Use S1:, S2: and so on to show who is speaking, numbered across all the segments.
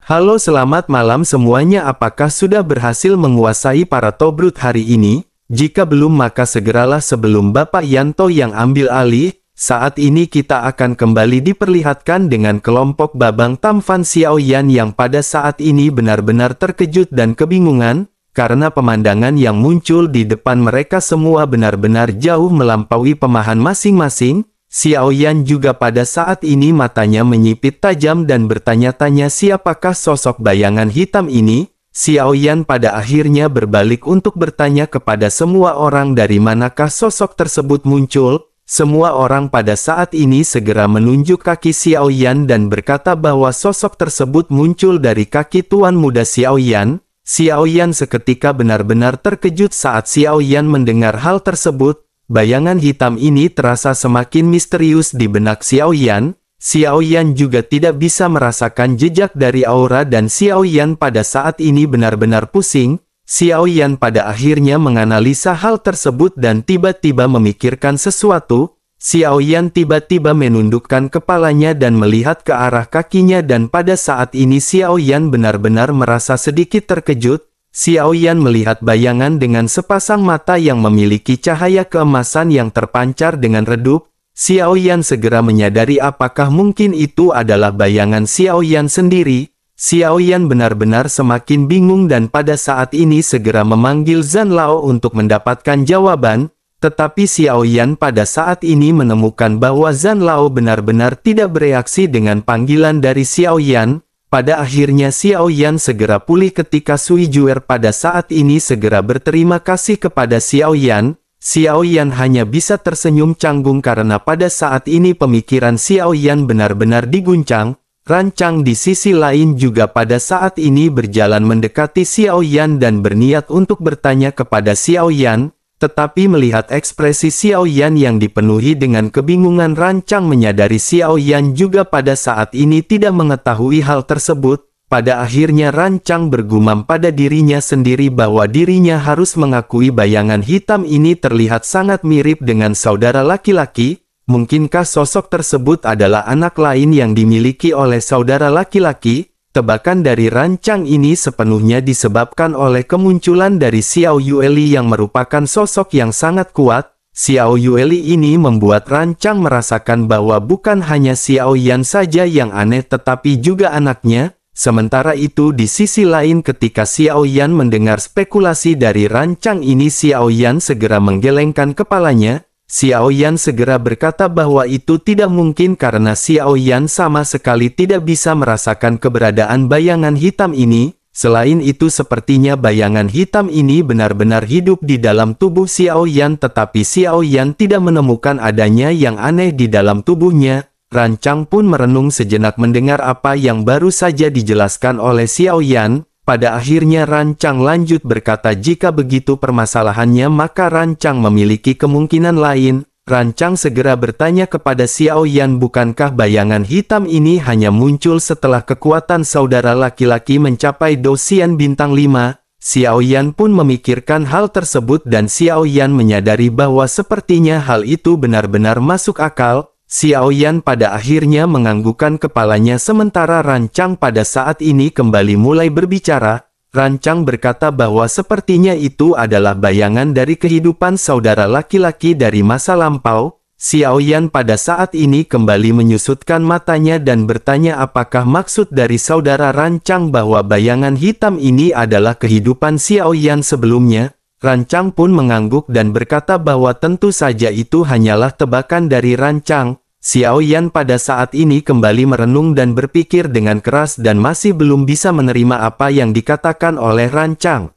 S1: Halo, selamat malam semuanya. Apakah sudah berhasil menguasai para Tobrut hari ini? Jika belum, maka segeralah sebelum Bapak Yanto yang ambil alih. Saat ini kita akan kembali diperlihatkan dengan kelompok Babang Tamfan Xiaoyan yang pada saat ini benar-benar terkejut dan kebingungan, karena pemandangan yang muncul di depan mereka semua benar-benar jauh melampaui pemahaman masing-masing. Xiaoyan juga pada saat ini matanya menyipit tajam dan bertanya-tanya siapakah sosok bayangan hitam ini. Xiaoyan pada akhirnya berbalik untuk bertanya kepada semua orang dari manakah sosok tersebut muncul. Semua orang pada saat ini segera menunjuk kaki Xiaoyan dan berkata bahwa sosok tersebut muncul dari kaki Tuan Muda Xiaoyan. Xiaoyan seketika benar-benar terkejut saat Xiaoyan mendengar hal tersebut. Bayangan hitam ini terasa semakin misterius di benak Xiaoyan. Xiaoyan juga tidak bisa merasakan jejak dari aura dan Xiaoyan pada saat ini benar-benar pusing. Xiaoyan pada akhirnya menganalisa hal tersebut dan tiba-tiba memikirkan sesuatu. Xiaoyan tiba-tiba menundukkan kepalanya dan melihat ke arah kakinya dan pada saat ini Xiaoyan benar-benar merasa sedikit terkejut. Xiaoyan melihat bayangan dengan sepasang mata yang memiliki cahaya keemasan yang terpancar dengan redup. Xiaoyan segera menyadari apakah mungkin itu adalah bayangan Xiaoyan sendiri. Xiaoyan benar-benar semakin bingung dan pada saat ini segera memanggil Zhan Lao untuk mendapatkan jawaban. Tetapi Xiaoyan pada saat ini menemukan bahwa Zhan Lao benar-benar tidak bereaksi dengan panggilan dari Xiaoyan. Pada akhirnya Xiaoyan segera pulih ketika Sui Juer pada saat ini segera berterima kasih kepada Xiaoyan. Xiaoyan hanya bisa tersenyum canggung karena pada saat ini pemikiran Xiaoyan benar-benar diguncang. Rancang di sisi lain juga pada saat ini berjalan mendekati Xiaoyan dan berniat untuk bertanya kepada Xiaoyan. Tetapi melihat ekspresi Xiaoyan yang dipenuhi dengan kebingungan, Rancang menyadari Xiaoyan juga pada saat ini tidak mengetahui hal tersebut. Pada akhirnya Rancang bergumam pada dirinya sendiri bahwa dirinya harus mengakui bayangan hitam ini terlihat sangat mirip dengan saudara laki-laki. Mungkinkah sosok tersebut adalah anak lain yang dimiliki oleh saudara laki-laki? Tebakan dari Rancang ini sepenuhnya disebabkan oleh kemunculan dari Xiao Yueli yang merupakan sosok yang sangat kuat. Xiao Yueli ini membuat Rancang merasakan bahwa bukan hanya Xiaoyan saja yang aneh tetapi juga anaknya. Sementara itu di sisi lain ketika Xiaoyan mendengar spekulasi dari Rancang ini, Xiaoyan segera menggelengkan kepalanya. Xiaoyan segera berkata bahwa itu tidak mungkin karena Xiaoyan sama sekali tidak bisa merasakan keberadaan bayangan hitam ini. Selain itu sepertinya bayangan hitam ini benar-benar hidup di dalam tubuh Xiaoyan tetapi Xiaoyan tidak menemukan adanya yang aneh di dalam tubuhnya. Rancang pun merenung sejenak mendengar apa yang baru saja dijelaskan oleh Xiaoyan. Pada akhirnya Rancang lanjut berkata jika begitu permasalahannya maka Rancang memiliki kemungkinan lain. Rancang segera bertanya kepada Xiaoyan, bukankah bayangan hitam ini hanya muncul setelah kekuatan saudara laki-laki mencapai dosian bintang 5? Xiaoyan pun memikirkan hal tersebut dan Xiaoyan menyadari bahwa sepertinya hal itu benar-benar masuk akal. Xiaoyan pada akhirnya menganggukkan kepalanya sementara Rancang pada saat ini kembali mulai berbicara. Rancang berkata bahwa sepertinya itu adalah bayangan dari kehidupan saudara laki-laki dari masa lampau. Xiaoyan pada saat ini kembali menyusutkan matanya dan bertanya apakah maksud dari saudara Rancang bahwa bayangan hitam ini adalah kehidupan Xiaoyan sebelumnya. Rancang pun mengangguk dan berkata bahwa tentu saja itu hanyalah tebakan dari Rancang. Xiaoyan pada saat ini kembali merenung dan berpikir dengan keras dan masih belum bisa menerima apa yang dikatakan oleh Rancang.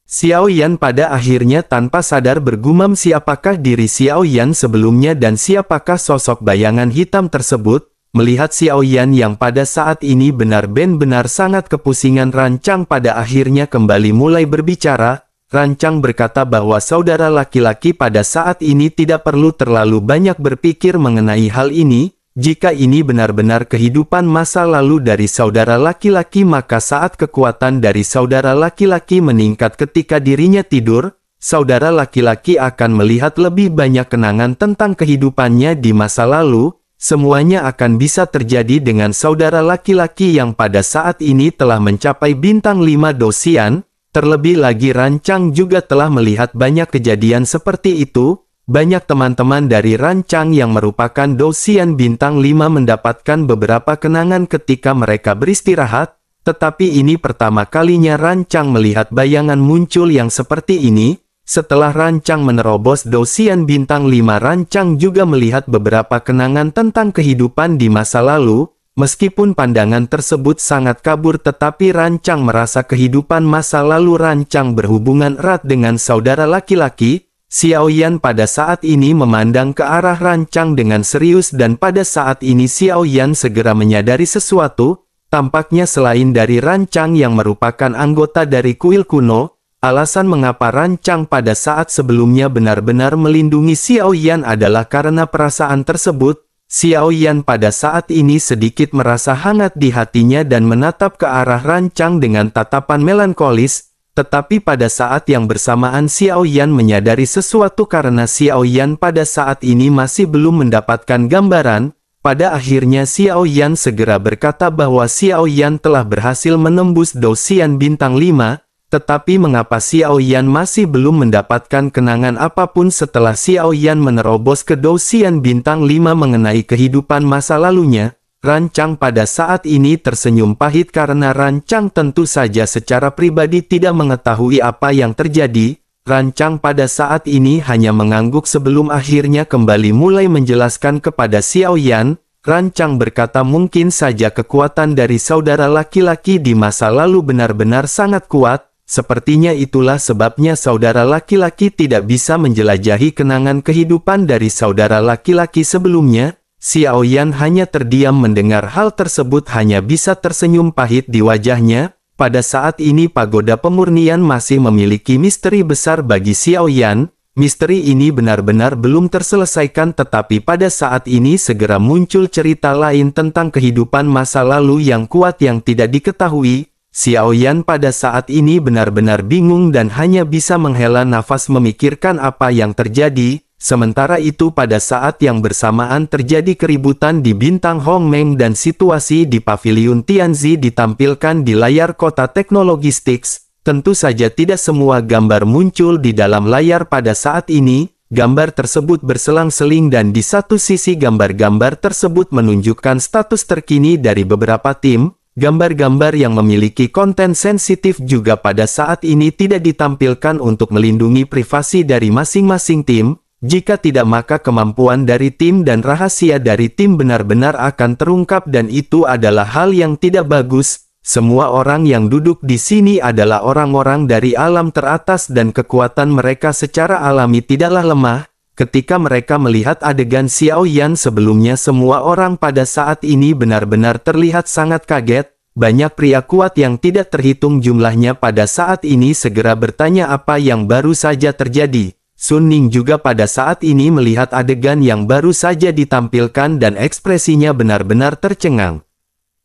S1: Xiaoyan pada akhirnya tanpa sadar bergumam siapakah diri Xiaoyan sebelumnya dan siapakah sosok bayangan hitam tersebut. Melihat Xiaoyan yang pada saat ini benar-benar sangat kepusingan, Rancang pada akhirnya kembali mulai berbicara. Rancang berkata bahwa saudara laki-laki pada saat ini tidak perlu terlalu banyak berpikir mengenai hal ini. Jika ini benar-benar kehidupan masa lalu dari saudara laki-laki maka saat kekuatan dari saudara laki-laki meningkat ketika dirinya tidur, saudara laki-laki akan melihat lebih banyak kenangan tentang kehidupannya di masa lalu. semuanya akan bisa terjadi dengan saudara laki-laki yang pada saat ini telah mencapai bintang 5 dosian. Terlebih lagi Rancang juga telah melihat banyak kejadian seperti itu. Banyak teman-teman dari Rancang yang merupakan dosian bintang 5 mendapatkan beberapa kenangan ketika mereka beristirahat. Tetapi ini pertama kalinya Rancang melihat bayangan muncul yang seperti ini. Setelah Rancang menerobos dosian bintang 5, Rancang juga melihat beberapa kenangan tentang kehidupan di masa lalu. Meskipun pandangan tersebut sangat kabur, tetapi Rancang merasa kehidupan masa lalu Rancang berhubungan erat dengan saudara laki-laki. Xiaoyan pada saat ini memandang ke arah Rancang dengan serius, dan pada saat ini Xiaoyan segera menyadari sesuatu. Tampaknya selain dari Rancang yang merupakan anggota dari kuil kuno, alasan mengapa Rancang pada saat sebelumnya benar-benar melindungi Xiaoyan adalah karena perasaan tersebut. Xiaoyan pada saat ini sedikit merasa hangat di hatinya dan menatap ke arah Rancang dengan tatapan melankolis. Tetapi pada saat yang bersamaan Xiaoyan menyadari sesuatu karena Xiaoyan pada saat ini masih belum mendapatkan gambaran. Pada akhirnya Xiaoyan segera berkata bahwa Xiaoyan telah berhasil menembus dosian bintang 5. Tetapi mengapa Xiaoyan masih belum mendapatkan kenangan apapun setelah Xiaoyan menerobos ke dosian bintang 5 mengenai kehidupan masa lalunya? Rancang pada saat ini tersenyum pahit karena Rancang tentu saja secara pribadi tidak mengetahui apa yang terjadi. Rancang pada saat ini hanya mengangguk sebelum akhirnya kembali mulai menjelaskan kepada Xiaoyan. Rancang berkata mungkin saja kekuatan dari saudara laki-laki di masa lalu benar-benar sangat kuat. Sepertinya itulah sebabnya saudara laki-laki tidak bisa menjelajahi kenangan kehidupan dari saudara laki-laki sebelumnya. Xiaoyan hanya terdiam mendengar hal tersebut, hanya bisa tersenyum pahit di wajahnya. Pada saat ini pagoda pemurnian masih memiliki misteri besar bagi Xiaoyan. Misteri ini benar-benar belum terselesaikan, tetapi pada saat ini segera muncul cerita lain tentang kehidupan masa lalu yang kuat yang tidak diketahui. Xiaoyan pada saat ini benar-benar bingung dan hanya bisa menghela nafas memikirkan apa yang terjadi. Sementara itu pada saat yang bersamaan terjadi keributan di bintang Hongmeng dan situasi di paviliun Tianzi ditampilkan di layar kota teknologi Styx. Tentu saja tidak semua gambar muncul di dalam layar pada saat ini. Gambar tersebut berselang-seling dan di satu sisi gambar-gambar tersebut menunjukkan status terkini dari beberapa tim. Gambar-gambar yang memiliki konten sensitif juga pada saat ini tidak ditampilkan untuk melindungi privasi dari masing-masing tim. Jika tidak, maka kemampuan dari tim dan rahasia dari tim benar-benar akan terungkap, dan itu adalah hal yang tidak bagus. Semua orang yang duduk di sini adalah orang-orang dari alam teratas dan kekuatan mereka secara alami tidaklah lemah. Ketika mereka melihat adegan Xiaoyan sebelumnya, semua orang pada saat ini benar-benar terlihat sangat kaget. Banyak pria kuat yang tidak terhitung jumlahnya pada saat ini segera bertanya apa yang baru saja terjadi. Sun Ning juga pada saat ini melihat adegan yang baru saja ditampilkan dan ekspresinya benar-benar tercengang.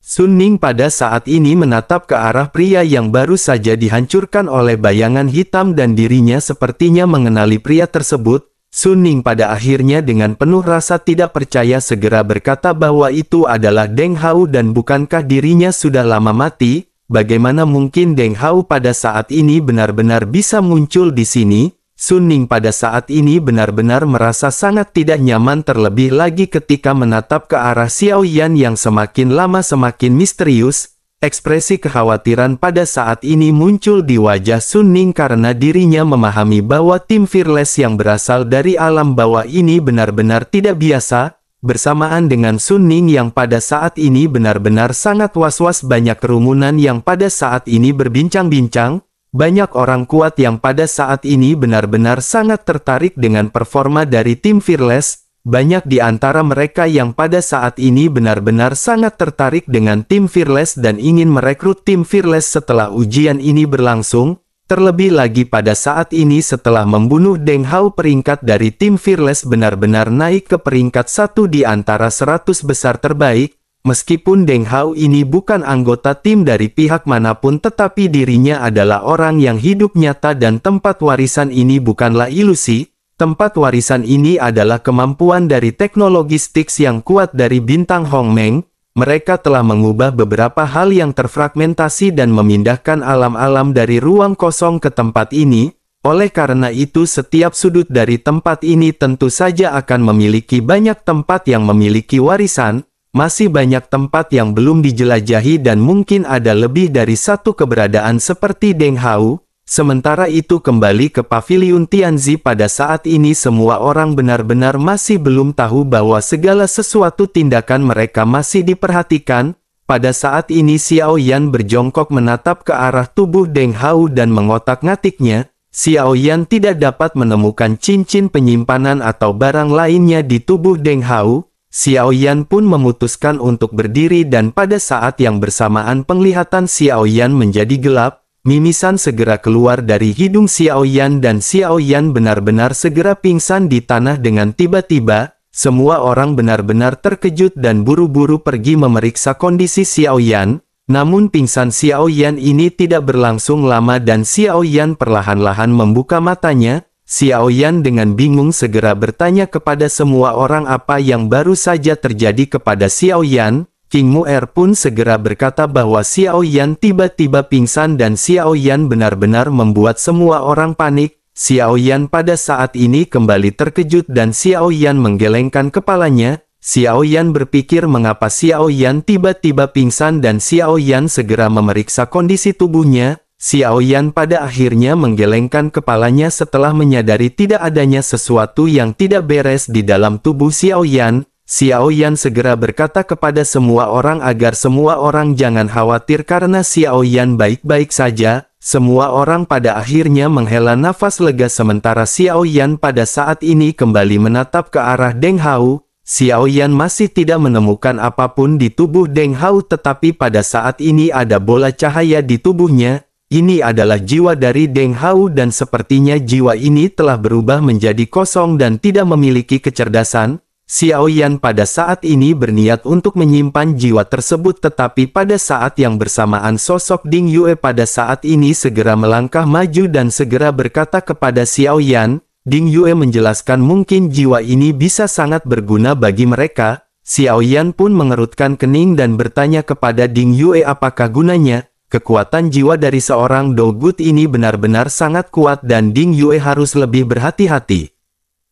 S1: Sun Ning pada saat ini menatap ke arah pria yang baru saja dihancurkan oleh bayangan hitam dan dirinya sepertinya mengenali pria tersebut. Sun Ning pada akhirnya dengan penuh rasa tidak percaya segera berkata bahwa itu adalah Deng Hao, dan bukankah dirinya sudah lama mati? Bagaimana mungkin Deng Hao pada saat ini benar-benar bisa muncul di sini? Sun Ning pada saat ini benar-benar merasa sangat tidak nyaman, terlebih lagi ketika menatap ke arah Xiaoyan yang semakin lama semakin misterius. Ekspresi kekhawatiran pada saat ini muncul di wajah Sun Ning karena dirinya memahami bahwa tim Fearless yang berasal dari alam bawah ini benar-benar tidak biasa. Bersamaan dengan Sun Ning yang pada saat ini benar-benar sangat was-was, banyak kerumunan yang pada saat ini berbincang-bincang. Banyak orang kuat yang pada saat ini benar-benar sangat tertarik dengan performa dari tim Fearless. Banyak di antara mereka yang pada saat ini benar-benar sangat tertarik dengan tim Fearless dan ingin merekrut tim Fearless setelah ujian ini berlangsung. Terlebih lagi pada saat ini setelah membunuh Deng Hao, peringkat dari tim Fearless benar-benar naik ke peringkat 1 di antara 100 besar terbaik. Meskipun Deng Hao ini bukan anggota tim dari pihak manapun, tetapi dirinya adalah orang yang hidup nyata dan tempat warisan ini bukanlah ilusi. Tempat warisan ini adalah kemampuan dari teknologi Styx yang kuat dari bintang Hongmeng. Mereka telah mengubah beberapa hal yang terfragmentasi dan memindahkan alam-alam dari ruang kosong ke tempat ini. Oleh karena itu setiap sudut dari tempat ini tentu saja akan memiliki banyak tempat yang memiliki warisan, masih banyak tempat yang belum dijelajahi dan mungkin ada lebih dari satu keberadaan seperti Deng Hao. Sementara itu kembali ke Paviliun Tianzi pada saat ini semua orang benar-benar masih belum tahu bahwa segala sesuatu tindakan mereka masih diperhatikan. Pada saat ini Xiao Yan berjongkok menatap ke arah tubuh Deng Hao dan mengotak-ngatiknya. Xiao Yan tidak dapat menemukan cincin penyimpanan atau barang lainnya di tubuh Deng Hao. Xiao Yan pun memutuskan untuk berdiri dan pada saat yang bersamaan penglihatan Xiao Yan menjadi gelap. Mimisan segera keluar dari hidung Xiao Yan dan Xiao Yan benar-benar segera pingsan di tanah dengan tiba-tiba. Semua orang benar-benar terkejut dan buru-buru pergi memeriksa kondisi Xiao Yan. Namun pingsan Xiao Yan ini tidak berlangsung lama dan Xiao Yan perlahan-lahan membuka matanya. Xiao Yan dengan bingung segera bertanya kepada semua orang apa yang baru saja terjadi kepada Xiao Yan. King Mu'er pun segera berkata bahwa Xiao Yan tiba-tiba pingsan dan Xiao Yan benar-benar membuat semua orang panik. Xiao Yan pada saat ini kembali terkejut dan Xiao Yan menggelengkan kepalanya. Xiao Yan berpikir mengapa Xiao Yan tiba-tiba pingsan dan Xiao Yan segera memeriksa kondisi tubuhnya. Xiao Yan pada akhirnya menggelengkan kepalanya setelah menyadari tidak adanya sesuatu yang tidak beres di dalam tubuh Xiao Yan. Xiao Yan segera berkata kepada semua orang agar semua orang jangan khawatir karena Xiao Yan baik-baik saja. Semua orang pada akhirnya menghela nafas lega sementara Xiao Yan pada saat ini kembali menatap ke arah Deng Hao. Xiao Yan masih tidak menemukan apapun di tubuh Deng Hao tetapi pada saat ini ada bola cahaya di tubuhnya. Ini adalah jiwa dari Deng Hao dan sepertinya jiwa ini telah berubah menjadi kosong dan tidak memiliki kecerdasan. Xiao Yan pada saat ini berniat untuk menyimpan jiwa tersebut tetapi pada saat yang bersamaan sosok Ding Yue pada saat ini segera melangkah maju dan segera berkata kepada Xiao Yan. Ding Yue menjelaskan mungkin jiwa ini bisa sangat berguna bagi mereka. Xiao Yan pun mengerutkan kening dan bertanya kepada Ding Yue apakah gunanya. Kekuatan jiwa dari seorang Dogut ini benar-benar sangat kuat dan Ding Yue harus lebih berhati-hati.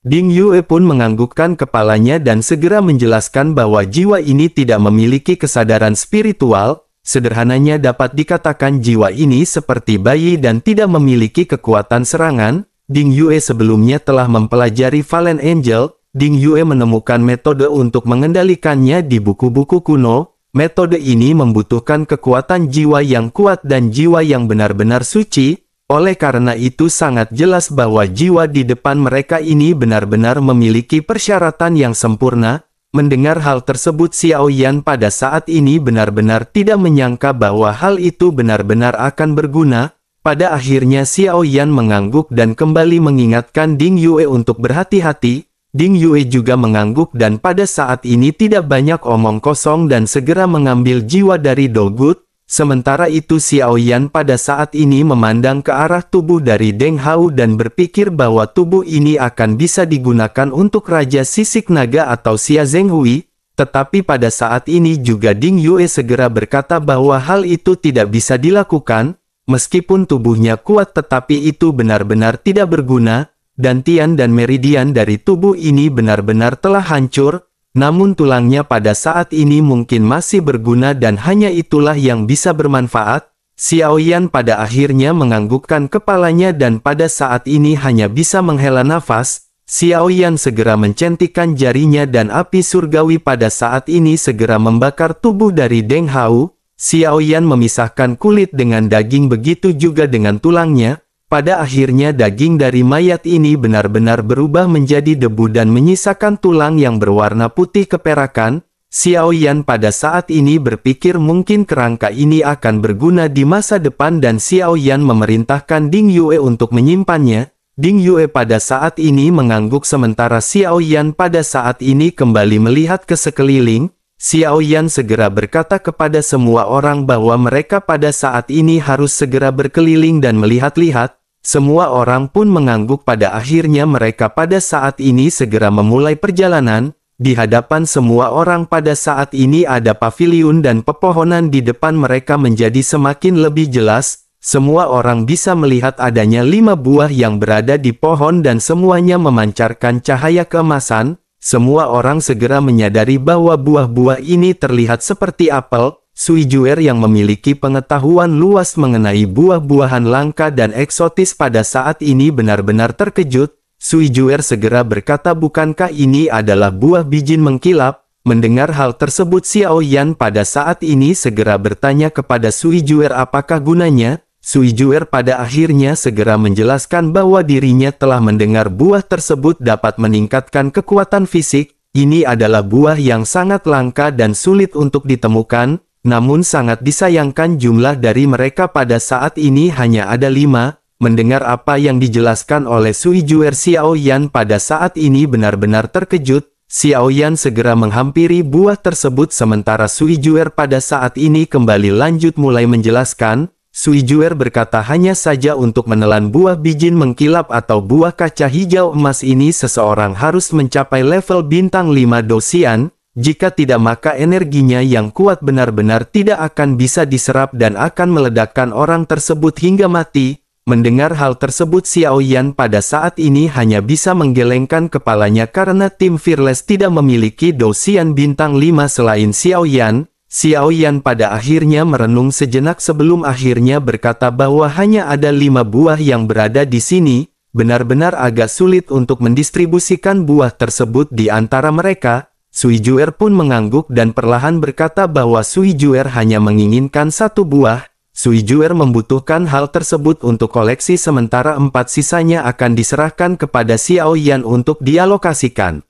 S1: Ding Yue pun menganggukkan kepalanya dan segera menjelaskan bahwa jiwa ini tidak memiliki kesadaran spiritual. Sederhananya dapat dikatakan jiwa ini seperti bayi dan tidak memiliki kekuatan serangan. Ding Yue sebelumnya telah mempelajari Fallen Angel. Ding Yue menemukan metode untuk mengendalikannya di buku-buku kuno. Metode ini membutuhkan kekuatan jiwa yang kuat dan jiwa yang benar-benar suci. Oleh karena itu sangat jelas bahwa jiwa di depan mereka ini benar-benar memiliki persyaratan yang sempurna. Mendengar hal tersebut Xiao Yan pada saat ini benar-benar tidak menyangka bahwa hal itu benar-benar akan berguna. Pada akhirnya Xiao Yan mengangguk dan kembali mengingatkan Ding Yue untuk berhati-hati. Ding Yue juga mengangguk dan pada saat ini tidak banyak omong kosong dan segera mengambil jiwa dari Dogut. Sementara itu Xiao Yan pada saat ini memandang ke arah tubuh dari Deng Hao dan berpikir bahwa tubuh ini akan bisa digunakan untuk Raja Sisik Naga atau Xia Zhenghui. Tetapi pada saat ini juga Ding Yue segera berkata bahwa hal itu tidak bisa dilakukan. Meskipun tubuhnya kuat tetapi itu benar-benar tidak berguna, dan Tian dan Meridian dari tubuh ini benar-benar telah hancur, namun tulangnya pada saat ini mungkin masih berguna dan hanya itulah yang bisa bermanfaat. Xiao Yan pada akhirnya menganggukkan kepalanya dan pada saat ini hanya bisa menghela nafas. Xiao Yan segera mencentikkan jarinya dan api surgawi pada saat ini segera membakar tubuh dari Deng Hao. Xiao Yan memisahkan kulit dengan daging begitu juga dengan tulangnya. Pada akhirnya daging dari mayat ini benar-benar berubah menjadi debu dan menyisakan tulang yang berwarna putih keperakan. Xiao Yan pada saat ini berpikir mungkin kerangka ini akan berguna di masa depan dan Xiao Yan memerintahkan Ding Yue untuk menyimpannya. Ding Yue pada saat ini mengangguk sementara Xiao Yan pada saat ini kembali melihat ke sekeliling. Xiao Yan segera berkata kepada semua orang bahwa mereka pada saat ini harus segera berkeliling dan melihat-lihat. Semua orang pun mengangguk. Pada akhirnya mereka pada saat ini segera memulai perjalanan. Di hadapan semua orang pada saat ini ada paviliun dan pepohonan di depan mereka menjadi semakin lebih jelas. Semua orang bisa melihat adanya 5 buah yang berada di pohon dan semuanya memancarkan cahaya keemasan. Semua orang segera menyadari bahwa buah-buah ini terlihat seperti apel. Sui Juer yang memiliki pengetahuan luas mengenai buah-buahan langka dan eksotis pada saat ini benar-benar terkejut. Sui Juer segera berkata, bukankah ini adalah buah bijin mengkilap? Mendengar hal tersebut Xiao Yan pada saat ini segera bertanya kepada Sui Juer apakah gunanya. Sui Juer pada akhirnya segera menjelaskan bahwa dirinya telah mendengar buah tersebut dapat meningkatkan kekuatan fisik. Ini adalah buah yang sangat langka dan sulit untuk ditemukan. Namun sangat disayangkan jumlah dari mereka pada saat ini hanya ada 5. Mendengar apa yang dijelaskan oleh Sui Juer, Xiao Yan pada saat ini benar-benar terkejut. Xiao Yan segera menghampiri buah tersebut sementara Sui Juer pada saat ini kembali lanjut mulai menjelaskan. Sui Juer berkata, hanya saja untuk menelan buah bijin mengkilap atau buah kaca hijau emas ini seseorang harus mencapai level bintang 5 dosian. Jika tidak maka energinya yang kuat benar-benar tidak akan bisa diserap dan akan meledakkan orang tersebut hingga mati. Mendengar hal tersebut Xiao Yan pada saat ini hanya bisa menggelengkan kepalanya karena tim Fearless tidak memiliki dosian bintang 5 selain Xiao Yan. Xiao Yan pada akhirnya merenung sejenak sebelum akhirnya berkata bahwa hanya ada 5 buah yang berada di sini. Benar-benar agak sulit untuk mendistribusikan buah tersebut di antara mereka. Sui Juer pun mengangguk dan perlahan berkata bahwa Sui Juer hanya menginginkan 1 buah. Sui Juer membutuhkan hal tersebut untuk koleksi sementara 4 sisanya akan diserahkan kepada Xiao Yan untuk dialokasikan.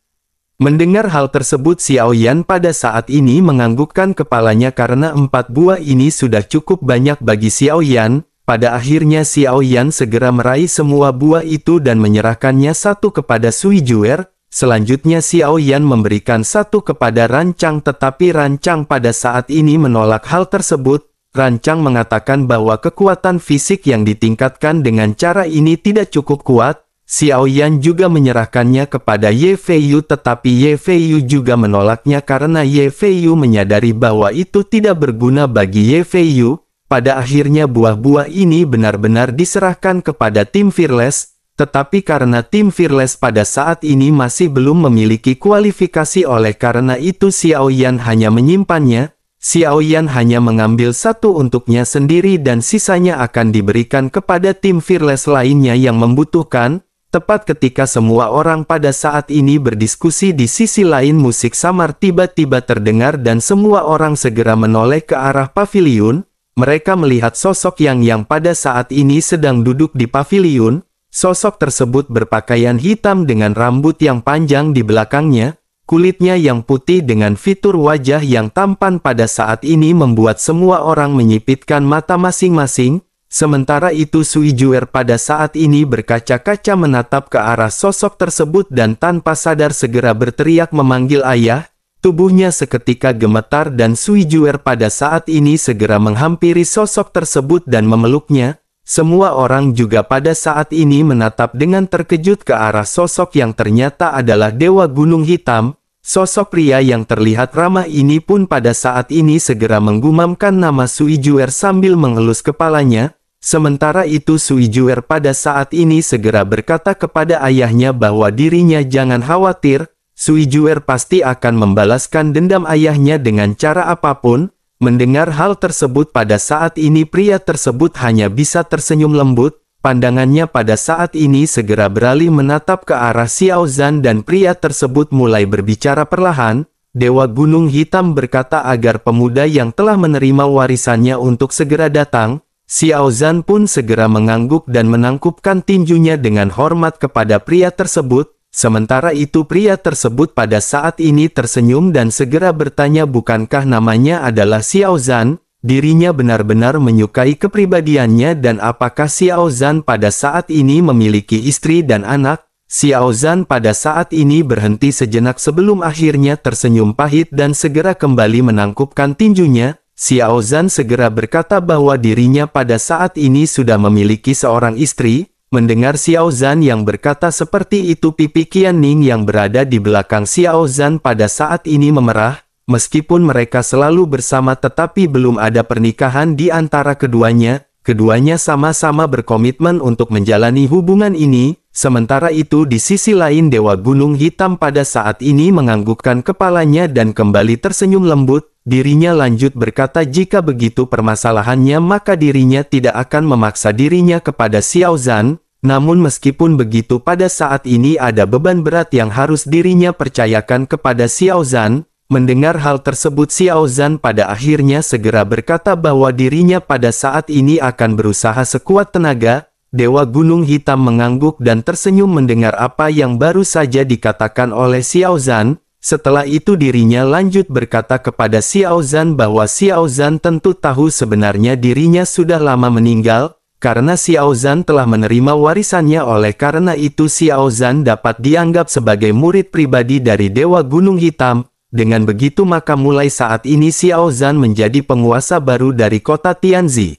S1: Mendengar hal tersebut Xiao Yan pada saat ini menganggukkan kepalanya karena 4 buah ini sudah cukup banyak bagi Xiao Yan. Pada akhirnya Xiao Yan segera meraih semua buah itu dan menyerahkannya 1 kepada Sui Juer. Selanjutnya Xiao Yan memberikan 1 kepada Rancang tetapi Rancang pada saat ini menolak hal tersebut. Rancang mengatakan bahwa kekuatan fisik yang ditingkatkan dengan cara ini tidak cukup kuat. Xiao Yan juga menyerahkannya kepada Ye Feiyu tetapi Ye Feiyu juga menolaknya karena Ye Feiyu menyadari bahwa itu tidak berguna bagi Ye Feiyu. Pada akhirnya buah-buah ini benar-benar diserahkan kepada tim Fearless. Tetapi karena tim Fearless pada saat ini masih belum memiliki kualifikasi oleh karena itu Xiao Yan hanya menyimpannya. Xiao Yan hanya mengambil 1 untuknya sendiri dan sisanya akan diberikan kepada tim Fearless lainnya yang membutuhkan. Tepat ketika semua orang pada saat ini berdiskusi di sisi lain musik samar tiba-tiba terdengar dan semua orang segera menoleh ke arah paviliun. Mereka melihat sosok yang pada saat ini sedang duduk di paviliun. Sosok tersebut berpakaian hitam dengan rambut yang panjang di belakangnya. Kulitnya yang putih dengan fitur wajah yang tampan pada saat ini membuat semua orang menyipitkan mata masing-masing. Sementara itu Sui Juer pada saat ini berkaca-kaca menatap ke arah sosok tersebut dan tanpa sadar segera berteriak memanggil ayah. Tubuhnya seketika gemetar dan Sui Juer pada saat ini segera menghampiri sosok tersebut dan memeluknya. Semua orang juga pada saat ini menatap dengan terkejut ke arah sosok yang ternyata adalah Dewa Gunung Hitam. Sosok pria yang terlihat ramah ini pun pada saat ini segera menggumamkan nama Sui Juer sambil mengelus kepalanya. Sementara itu Sui Juer pada saat ini segera berkata kepada ayahnya bahwa dirinya jangan khawatir. Sui Juer pasti akan membalaskan dendam ayahnya dengan cara apapun. Mendengar hal tersebut pada saat ini pria tersebut hanya bisa tersenyum lembut. Pandangannya pada saat ini segera beralih menatap ke arah Xiao Zhan dan pria tersebut mulai berbicara perlahan. Dewa Gunung Hitam berkata agar pemuda yang telah menerima warisannya untuk segera datang. Xiao Zhan pun segera mengangguk dan menangkupkan tinjunya dengan hormat kepada pria tersebut. Sementara itu pria tersebut pada saat ini tersenyum dan segera bertanya bukankah namanya adalah Xiao Zhan? Dirinya benar-benar menyukai kepribadiannya dan apakah Xiao Zhan pada saat ini memiliki istri dan anak? Xiao Zhan pada saat ini berhenti sejenak sebelum akhirnya tersenyum pahit dan segera kembali menangkupkan tinjunya. Xiao Zhan segera berkata bahwa dirinya pada saat ini sudah memiliki seorang istri. Mendengar Xiao Zhan yang berkata seperti itu, pipi Qianning yang berada di belakang Xiao Zhan pada saat ini memerah. Meskipun mereka selalu bersama tetapi belum ada pernikahan di antara keduanya. Keduanya sama-sama berkomitmen untuk menjalani hubungan ini. Sementara itu di sisi lain Dewa Gunung Hitam pada saat ini menganggukkan kepalanya dan kembali tersenyum lembut. Dirinya lanjut berkata, jika begitu permasalahannya maka dirinya tidak akan memaksa dirinya kepada Xiao Zhan. Namun meskipun begitu pada saat ini ada beban berat yang harus dirinya percayakan kepada Xiao Zhan. Mendengar hal tersebut Xiao Zhan pada akhirnya segera berkata bahwa dirinya pada saat ini akan berusaha sekuat tenaga. Dewa Gunung Hitam mengangguk dan tersenyum mendengar apa yang baru saja dikatakan oleh Xiao Zhan. Setelah itu dirinya lanjut berkata kepada Xiao Zhan bahwa Xiao Zhan tentu tahu sebenarnya dirinya sudah lama meninggal. Karena Xiao Zhan telah menerima warisannya, oleh karena itu Xiao Zhan dapat dianggap sebagai murid pribadi dari Dewa Gunung Hitam. Dengan begitu maka mulai saat ini Xiao Zhan menjadi penguasa baru dari kota Tianzi.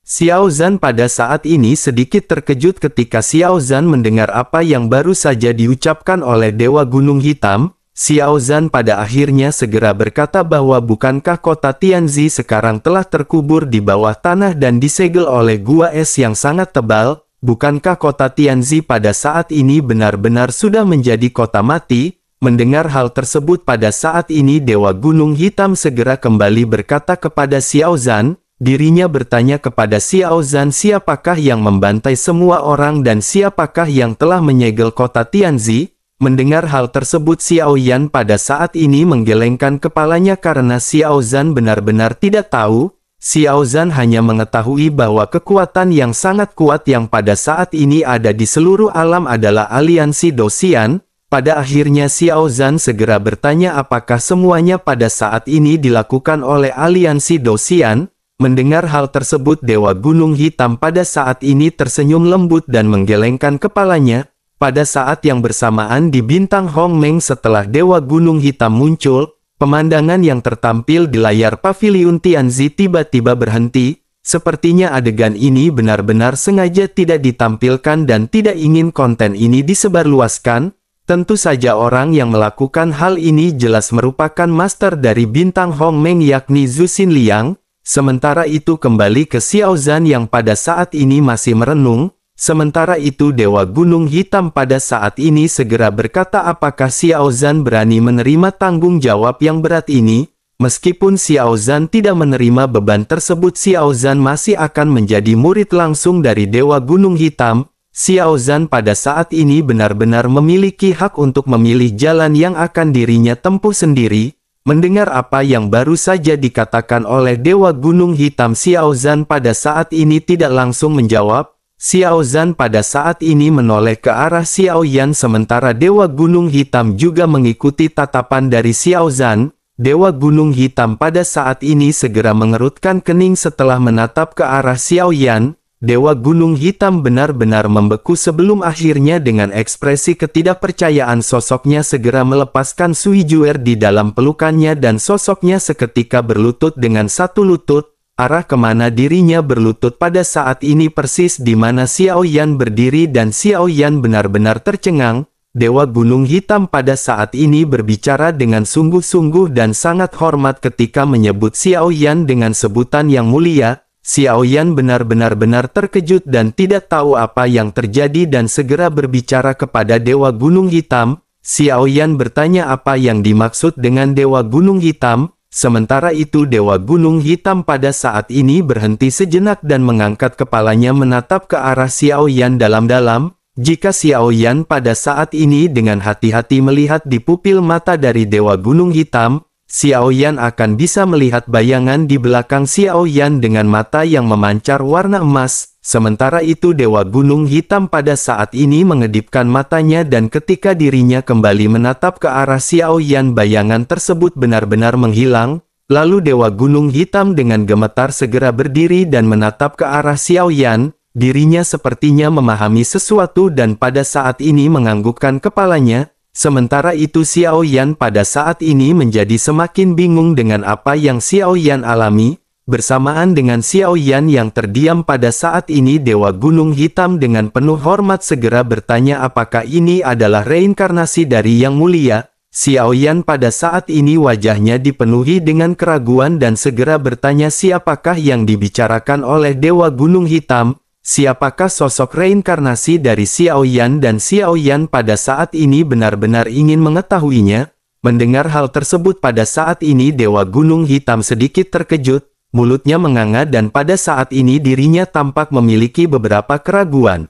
S1: Xiao Zhan pada saat ini sedikit terkejut ketika Xiao Zhan mendengar apa yang baru saja diucapkan oleh Dewa Gunung Hitam. Xiao Zhan pada akhirnya segera berkata bahwa bukankah kota Tianzi sekarang telah terkubur di bawah tanah dan disegel oleh gua es yang sangat tebal? Bukankah kota Tianzi pada saat ini benar-benar sudah menjadi kota mati? Mendengar hal tersebut pada saat ini Dewa Gunung Hitam segera kembali berkata kepada Xiao Zhan. Dirinya bertanya kepada Xiao Zhan siapakah yang membantai semua orang dan siapakah yang telah menyegel kota Tianzi? Mendengar hal tersebut Xiao Yan pada saat ini menggelengkan kepalanya karena Xiao Zhan benar-benar tidak tahu. Xiao Zhan hanya mengetahui bahwa kekuatan yang sangat kuat yang pada saat ini ada di seluruh alam adalah aliansi Dosian. Pada akhirnya Xiao Zhan segera bertanya apakah semuanya pada saat ini dilakukan oleh aliansi Dosian. Mendengar hal tersebut Dewa Gunung Hitam pada saat ini tersenyum lembut dan menggelengkan kepalanya. Pada saat yang bersamaan di bintang Hongmeng setelah Dewa Gunung Hitam muncul, pemandangan yang tertampil di layar paviliun Tianzi tiba-tiba berhenti. Sepertinya adegan ini benar-benar sengaja tidak ditampilkan dan tidak ingin konten ini disebarluaskan. Tentu saja orang yang melakukan hal ini jelas merupakan master dari bintang Hongmeng yakni Zhu Xinliang. Sementara itu kembali ke Xiao Zhan yang pada saat ini masih merenung. Sementara itu Dewa Gunung Hitam pada saat ini segera berkata apakah Xiao Zhan berani menerima tanggung jawab yang berat ini? Meskipun Xiao Zhan tidak menerima beban tersebut Xiao Zhan masih akan menjadi murid langsung dari Dewa Gunung Hitam. Xiao Zhan pada saat ini benar-benar memiliki hak untuk memilih jalan yang akan dirinya tempuh sendiri. Mendengar apa yang baru saja dikatakan oleh Dewa Gunung Hitam Xiao Zhan pada saat ini tidak langsung menjawab. Xiao Zhan pada saat ini menoleh ke arah Xiao Yan sementara Dewa Gunung Hitam juga mengikuti tatapan dari Xiao Zhan. Dewa Gunung Hitam pada saat ini segera mengerutkan kening setelah menatap ke arah Xiao Yan. Dewa Gunung Hitam benar-benar membeku sebelum akhirnya dengan ekspresi ketidakpercayaan sosoknya segera melepaskan Sui Juer di dalam pelukannya dan sosoknya seketika berlutut dengan satu lutut. Arah kemana dirinya berlutut pada saat ini persis di mana Xiao Yan berdiri dan Xiao Yan benar-benar tercengang. Dewa Gunung Hitam pada saat ini berbicara dengan sungguh-sungguh dan sangat hormat ketika menyebut Xiao Yan dengan sebutan yang mulia. Xiao Yan benar-benar terkejut dan tidak tahu apa yang terjadi dan segera berbicara kepada Dewa Gunung Hitam. Xiao Yan bertanya apa yang dimaksud dengan Dewa Gunung Hitam. Sementara itu Dewa Gunung Hitam pada saat ini berhenti sejenak dan mengangkat kepalanya menatap ke arah Xiao Yan dalam-dalam. Jika Xiao Yan pada saat ini dengan hati-hati melihat di pupil mata dari Dewa Gunung Hitam, Xiao Yan akan bisa melihat bayangan di belakang Xiao Yan dengan mata yang memancar warna emas. Sementara itu Dewa Gunung Hitam pada saat ini mengedipkan matanya dan ketika dirinya kembali menatap ke arah Xiao Yan bayangan tersebut benar-benar menghilang. Lalu Dewa Gunung Hitam dengan gemetar segera berdiri dan menatap ke arah Xiao Yan. Dirinya sepertinya memahami sesuatu dan pada saat ini menganggukkan kepalanya. Sementara itu Xiao Yan pada saat ini menjadi semakin bingung dengan apa yang Xiao Yan alami. Bersamaan dengan Xiao Yan yang terdiam pada saat ini, Dewa Gunung Hitam dengan penuh hormat segera bertanya apakah ini adalah reinkarnasi dari Yang Mulia. Xiao Yan pada saat ini wajahnya dipenuhi dengan keraguan dan segera bertanya siapakah yang dibicarakan oleh Dewa Gunung Hitam. Siapakah sosok reinkarnasi dari Xiao Yan, dan Xiao Yan pada saat ini benar-benar ingin mengetahuinya. Mendengar hal tersebut pada saat ini Dewa Gunung Hitam sedikit terkejut. Mulutnya menganga dan pada saat ini dirinya tampak memiliki beberapa keraguan.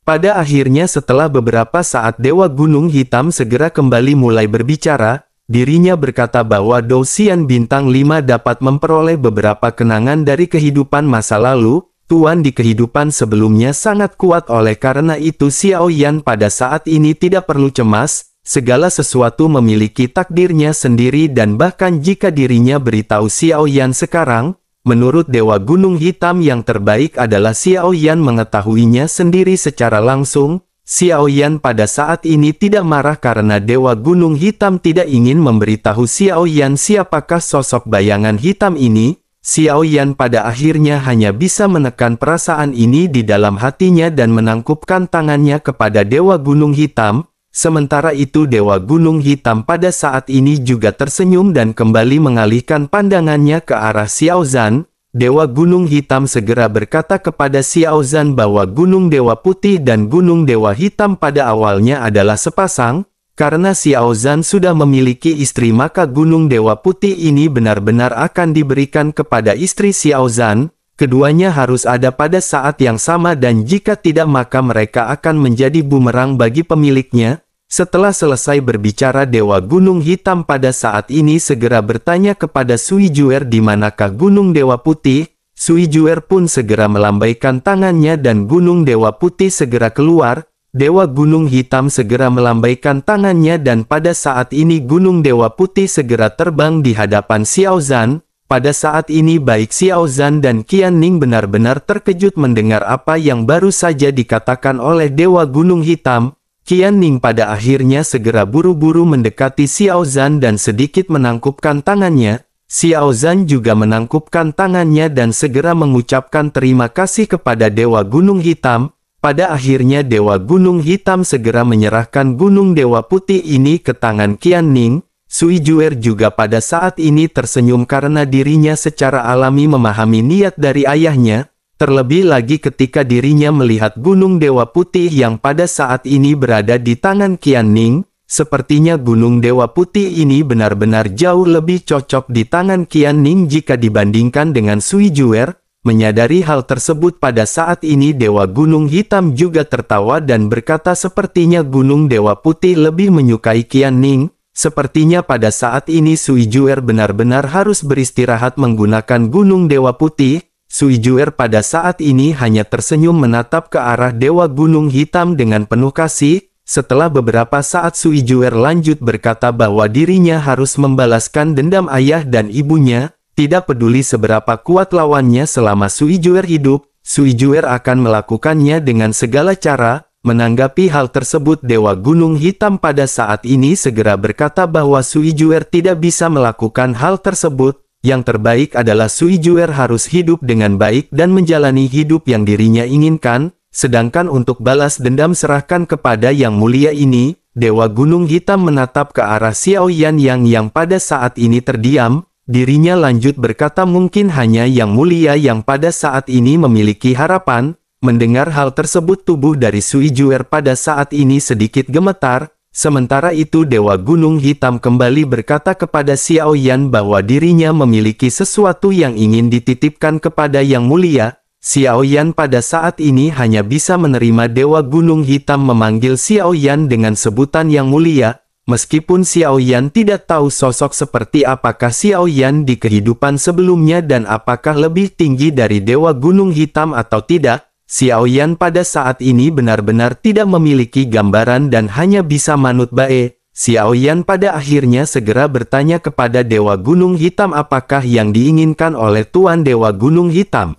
S1: Pada akhirnya setelah beberapa saat Dewa Gunung Hitam segera kembali mulai berbicara, dirinya berkata bahwa Dou Xian Bintang 5 dapat memperoleh beberapa kenangan dari kehidupan masa lalu. Tuan di kehidupan sebelumnya sangat kuat, oleh karena itu Xiao Yan pada saat ini tidak perlu cemas. Segala sesuatu memiliki takdirnya sendiri dan bahkan jika dirinya beritahu Xiao Yan sekarang, menurut Dewa Gunung Hitam yang terbaik adalah Xiao Yan mengetahuinya sendiri secara langsung. Xiao Yan pada saat ini tidak marah karena Dewa Gunung Hitam tidak ingin memberitahu Xiao Yan siapakah sosok bayangan hitam ini. Xiao Yan pada akhirnya hanya bisa menekan perasaan ini di dalam hatinya dan menangkupkan tangannya kepada Dewa Gunung Hitam. Sementara itu Dewa Gunung Hitam pada saat ini juga tersenyum dan kembali mengalihkan pandangannya ke arah Xiao Zhan. Dewa Gunung Hitam segera berkata kepada Xiao Zhan bahwa Gunung Dewa Putih dan Gunung Dewa Hitam pada awalnya adalah sepasang. Karena Xiao Zhan sudah memiliki istri maka Gunung Dewa Putih ini benar-benar akan diberikan kepada istri Xiao Zhan. Keduanya harus ada pada saat yang sama dan jika tidak maka mereka akan menjadi bumerang bagi pemiliknya. Setelah selesai berbicara Dewa Gunung Hitam pada saat ini segera bertanya kepada Sui Juer di manakah Gunung Dewa Putih. Sui Juer pun segera melambaikan tangannya dan Gunung Dewa Putih segera keluar. Dewa Gunung Hitam segera melambaikan tangannya dan pada saat ini Gunung Dewa Putih segera terbang di hadapan Xiao Zhan. Pada saat ini baik Xiao Zhan dan Qian Ning benar-benar terkejut mendengar apa yang baru saja dikatakan oleh Dewa Gunung Hitam. Qian Ning pada akhirnya segera buru-buru mendekati Xiao Zhan dan sedikit menangkupkan tangannya. Xiao Zhan juga menangkupkan tangannya dan segera mengucapkan terima kasih kepada Dewa Gunung Hitam. Pada akhirnya Dewa Gunung Hitam segera menyerahkan Gunung Dewa Putih ini ke tangan Qian Ning. Sui Juer juga pada saat ini tersenyum karena dirinya secara alami memahami niat dari ayahnya. Terlebih lagi ketika dirinya melihat Gunung Dewa Putih yang pada saat ini berada di tangan Qian Ning, sepertinya Gunung Dewa Putih ini benar-benar jauh lebih cocok di tangan Qian Ning jika dibandingkan dengan Sui Juer. Menyadari hal tersebut pada saat ini Dewa Gunung Hitam juga tertawa dan berkata sepertinya Gunung Dewa Putih lebih menyukai Qian Ning. Sepertinya pada saat ini Sui Juer benar-benar harus beristirahat menggunakan Gunung Dewa Putih. Sui Juer pada saat ini hanya tersenyum menatap ke arah Dewa Gunung Hitam dengan penuh kasih. Setelah beberapa saat Sui Juer lanjut berkata bahwa dirinya harus membalaskan dendam ayah dan ibunya. Tidak peduli seberapa kuat lawannya selama Sui Juer hidup, Sui Juer akan melakukannya dengan segala cara. Menanggapi hal tersebut Dewa Gunung Hitam pada saat ini segera berkata bahwa Sui Juer tidak bisa melakukan hal tersebut. Yang terbaik adalah Sui Juer harus hidup dengan baik dan menjalani hidup yang dirinya inginkan. Sedangkan untuk balas dendam serahkan kepada Yang Mulia ini. Dewa Gunung Hitam menatap ke arah Xiao Yan yang pada saat ini terdiam. Dirinya lanjut berkata mungkin hanya Yang Mulia yang pada saat ini memiliki harapan. Mendengar hal tersebut tubuh dari Sui Juer pada saat ini sedikit gemetar. Sementara itu Dewa Gunung Hitam kembali berkata kepada Xiao Yan bahwa dirinya memiliki sesuatu yang ingin dititipkan kepada Yang Mulia. Xiao Yan pada saat ini hanya bisa menerima Dewa Gunung Hitam memanggil Xiao Yan dengan sebutan Yang Mulia. Meskipun Xiao Yan tidak tahu sosok seperti apakah Xiao Yan di kehidupan sebelumnya dan apakah lebih tinggi dari Dewa Gunung Hitam atau tidak, Xiao Yan pada saat ini benar-benar tidak memiliki gambaran dan hanya bisa manut bae. Xiao Yan pada akhirnya segera bertanya kepada Dewa Gunung Hitam apakah yang diinginkan oleh Tuan Dewa Gunung Hitam.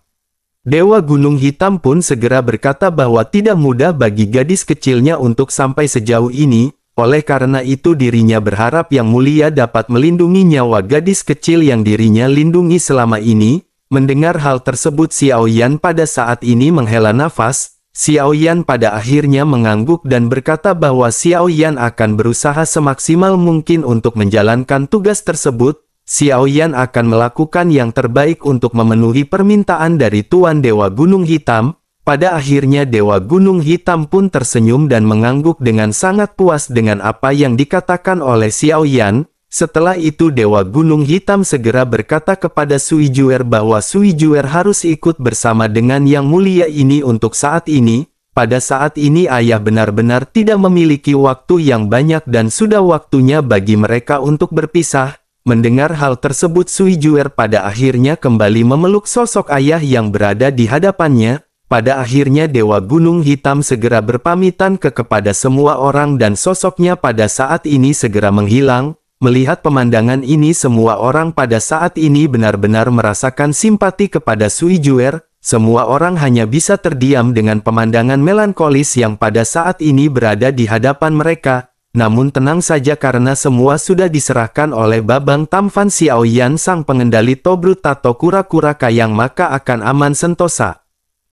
S1: Dewa Gunung Hitam pun segera berkata bahwa tidak mudah bagi gadis kecilnya untuk sampai sejauh ini. Oleh karena itu dirinya berharap Yang Mulia dapat melindungi nyawa gadis kecil yang dirinya lindungi selama ini. Mendengar hal tersebut Xiao Yan pada saat ini menghela nafas. Xiao Yan pada akhirnya mengangguk dan berkata bahwa Xiao Yan akan berusaha semaksimal mungkin untuk menjalankan tugas tersebut. Xiao Yan akan melakukan yang terbaik untuk memenuhi permintaan dari Tuan Dewa Gunung Hitam. Pada akhirnya Dewa Gunung Hitam pun tersenyum dan mengangguk dengan sangat puas dengan apa yang dikatakan oleh Xiao Yan. Setelah itu Dewa Gunung Hitam segera berkata kepada Sui Juer bahwa Sui Juer harus ikut bersama dengan Yang Mulia ini untuk saat ini. Pada saat ini ayah benar-benar tidak memiliki waktu yang banyak dan sudah waktunya bagi mereka untuk berpisah. Mendengar hal tersebut Sui Juer pada akhirnya kembali memeluk sosok ayah yang berada di hadapannya. Pada akhirnya Dewa Gunung Hitam segera berpamitan kepada semua orang dan sosoknya pada saat ini segera menghilang. Melihat pemandangan ini semua orang pada saat ini benar-benar merasakan simpati kepada Sui Juer. Semua orang hanya bisa terdiam dengan pemandangan melankolis yang pada saat ini berada di hadapan mereka. Namun tenang saja karena semua sudah diserahkan oleh Babang Tamfan Xiao Yan sang pengendali Tobrut Tato Kura-Kura Kayang maka akan aman sentosa.